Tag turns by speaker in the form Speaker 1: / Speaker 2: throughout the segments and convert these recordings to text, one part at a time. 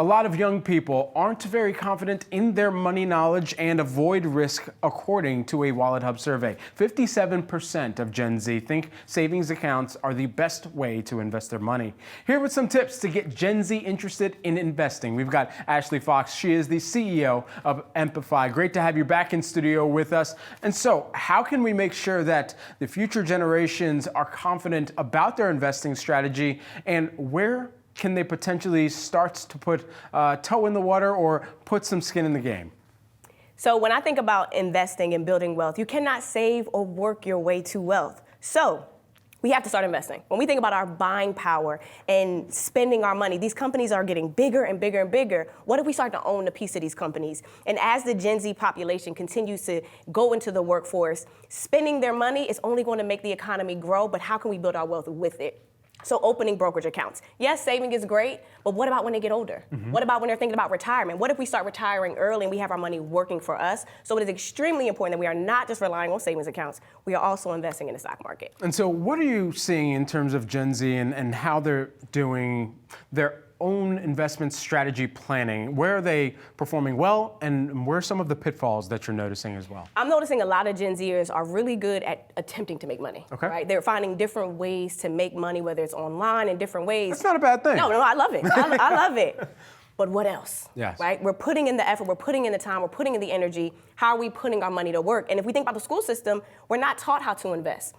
Speaker 1: A lot of young people aren't very confident in their money knowledge and avoid risk, according to a WalletHub survey. 57% of Gen Z think savings accounts are the best way to invest their money. Here with some tips to get Gen Z interested in investing. We've got Ashley Fox. She is the CEO of Empify. Great to have you back in studio with us. And so, how can we make sure that the future generations are confident about their investing strategy, and where can they potentially start to put toe in the water or put some skin in the game?
Speaker 2: So when I think about investing and building wealth, you cannot save or work your way to wealth. So we have to start investing. When we think about our buying power and spending our money, these companies are getting bigger and bigger and bigger. What if we start to own a piece of these companies? And as the Gen Z population continues to go into the workforce, spending their money is only going to make the economy grow, but how can we build our wealth with it? So opening brokerage accounts. Yes, saving is great, but what about when they get older? What about when they're thinking about retirement? What if we start retiring early and we have our money working for us? So it is extremely important that we are not just relying on savings accounts, we are also investing in the stock market.
Speaker 1: And so what are you seeing in terms of Gen Z and how they're doing their own investment strategy planning? Where are they performing well, and where are some of the pitfalls that you're noticing as well?
Speaker 2: I'm noticing a lot of Gen Zers are really good at attempting to make money.
Speaker 1: Okay.
Speaker 2: Right? They're finding different ways to make money, whether it's online in different ways.
Speaker 1: That's not a bad thing.
Speaker 2: No, I love it. I love it. But what else?
Speaker 1: Yes.
Speaker 2: Right? We're putting in the effort, we're putting in the time, we're putting in the energy. How are we putting our money to work? And if we think about the school system, we're not taught how to invest.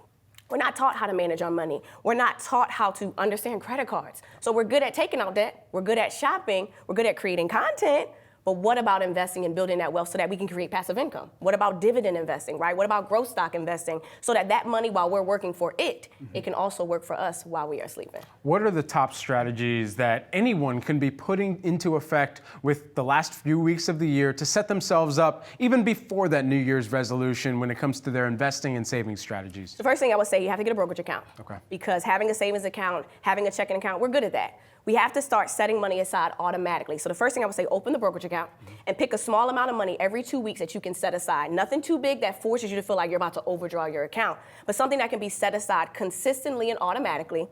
Speaker 2: We're not taught how to manage our money. We're not taught how to understand credit cards. So we're good at taking out debt, we're good at shopping, we're good at creating content, but what about investing and building that wealth so that we can create passive income? What about dividend investing, right? What about growth stock investing so that that money, while we're working for it, it can also work for us while we are sleeping?
Speaker 1: What are the top strategies that anyone can be putting into effect with the last few weeks of the year to set themselves up even before that New Year's resolution when it comes to their investing and saving strategies?
Speaker 2: The first thing I would say, you have to get a brokerage account.
Speaker 1: Okay.
Speaker 2: Because having a savings account, having a checking account, we're good at that. We have to start setting money aside automatically. So the first thing I would say, open the brokerage account and pick a small amount of money every 2 weeks that you can set aside. Nothing too big that forces you to feel like you're about to overdraw your account, but something that can be set aside consistently and automatically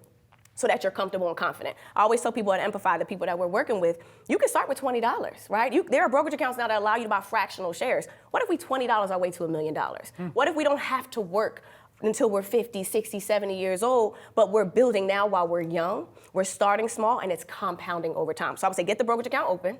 Speaker 2: so that you're comfortable and confident. I always tell people at Empify, the people that we're working with, you can start with $20, right? There are brokerage accounts now that allow you to buy fractional shares. What if we $20 our way to $1 million? What if we don't have to work until we're 50, 60, 70 years old, but we're building now while we're young, we're starting small, and it's compounding over time. So I would say get the brokerage account open,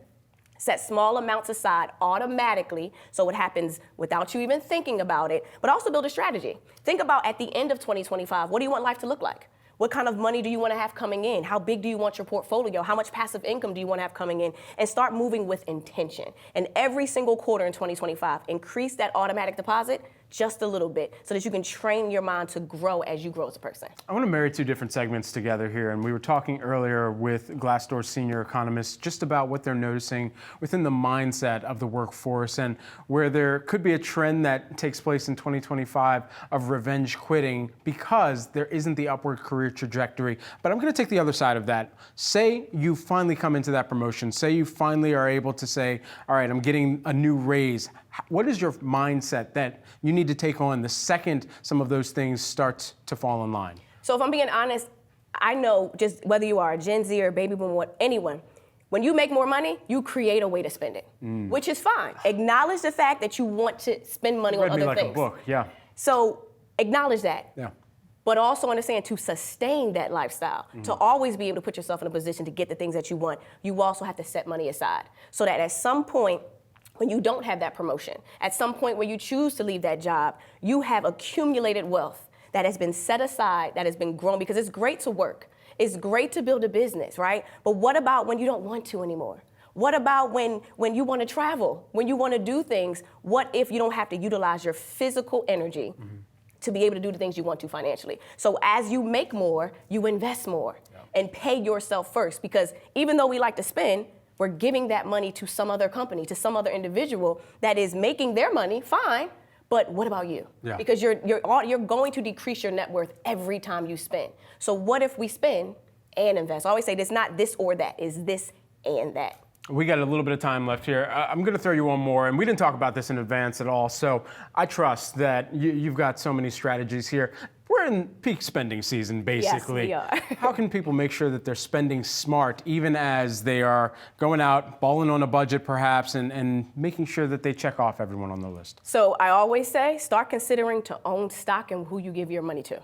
Speaker 2: set small amounts aside automatically so it happens without you even thinking about it, but also build a strategy. Think about at the end of 2025, what do you want life to look like? What kind of money do you want to have coming in? How big do you want your portfolio? How much passive income do you want to have coming in? And start moving with intention. And every single quarter in 2025, increase that automatic deposit just a little bit so that you can train your mind to grow as you grow as a person.
Speaker 1: I want to marry two different segments together here, and we were talking earlier with Glassdoor's senior economist just about what they're noticing within the mindset of the workforce and where there could be a trend that takes place in 2025 of revenge quitting because there isn't the upward career trajectory. But I'm going to take the other side of that. Say you finally come into that promotion. Say you finally are able to say, all right, I'm getting a new raise. What is your mindset that you need to take on the second some of those things start to fall in line?
Speaker 2: So if I'm being honest, I know just whether you are a Gen Z or baby boomer, anyone, when you make more money, you create a way to spend it, which is fine. Acknowledge the fact that you want to spend money on other
Speaker 1: like
Speaker 2: things.
Speaker 1: A book, yeah.
Speaker 2: So acknowledge that.
Speaker 1: Yeah.
Speaker 2: But also understand to sustain that lifestyle, to always be able to put yourself in a position to get the things that you want, you also have to set money aside so that at some point, when you don't have that promotion, at some point where you choose to leave that job, you have accumulated wealth that has been set aside, that has been grown, because it's great to work. It's great to build a business, right? But what about when you don't want to anymore? What about when you want to travel, when you want to do things? What if you don't have to utilize your physical energy to be able to do the things you want to financially? So as you make more, you invest more and pay yourself first, because even though we like to spend, we're giving that money to some other company, to some other individual that is making their money, fine, but what about you?
Speaker 1: Yeah.
Speaker 2: Because you're going to decrease your net worth every time you spend. So what if we spend and invest? I always say it's not this or that, it's this and that.
Speaker 1: We got a little bit of time left here. I'm going to throw you one more, and we didn't talk about this in advance at all, so I trust that you've got so many strategies here. We're in peak spending season, basically.
Speaker 2: Yes, we are.
Speaker 1: How can people make sure that they're spending smart, even as they are going out, balling on a budget perhaps, and making sure that they check off everyone on the list?
Speaker 2: So I always say, start considering to own stock and who you give your money to.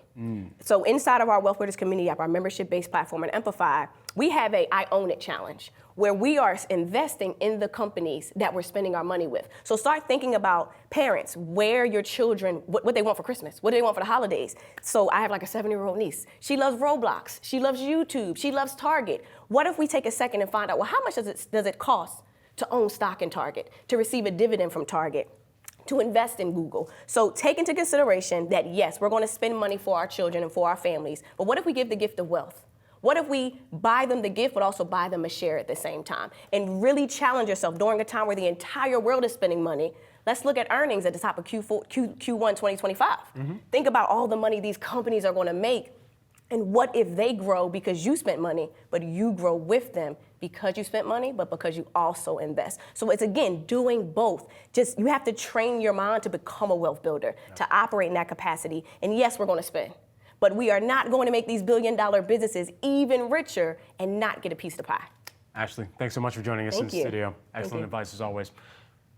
Speaker 2: So inside of our Wealth Builders Community app, our membership-based platform at Empify, we have a I Own It challenge, where we are investing in the companies that we're spending our money with. So start thinking about parents, where your children, what they want for Christmas, what do they want for the holidays. So I have like a 7-year-old niece. She loves Roblox, she loves YouTube, she loves Target. What if we take a second and find out, well, how much does it cost to own stock in Target, to receive a dividend from Target, to invest in Google? So take into consideration that yes, we're going to spend money for our children and for our families, but what if we give the gift of wealth? What if we buy them the gift, but also buy them a share at the same time? And really challenge yourself during a time where the entire world is spending money. Let's look at earnings at the top of Q1 2025. Think about all the money these companies are going to make. And what if they grow because you spent money, but you grow with them because you spent money, but because you also invest? So it's, again, doing both. Just, you have to train your mind to become a wealth builder, to operate in that capacity. And yes, we're going to spend. But we are not going to make these billion-dollar businesses even richer and not get a piece of the pie.
Speaker 1: Ashley, thanks so much for joining us in the studio. Excellent advice as always.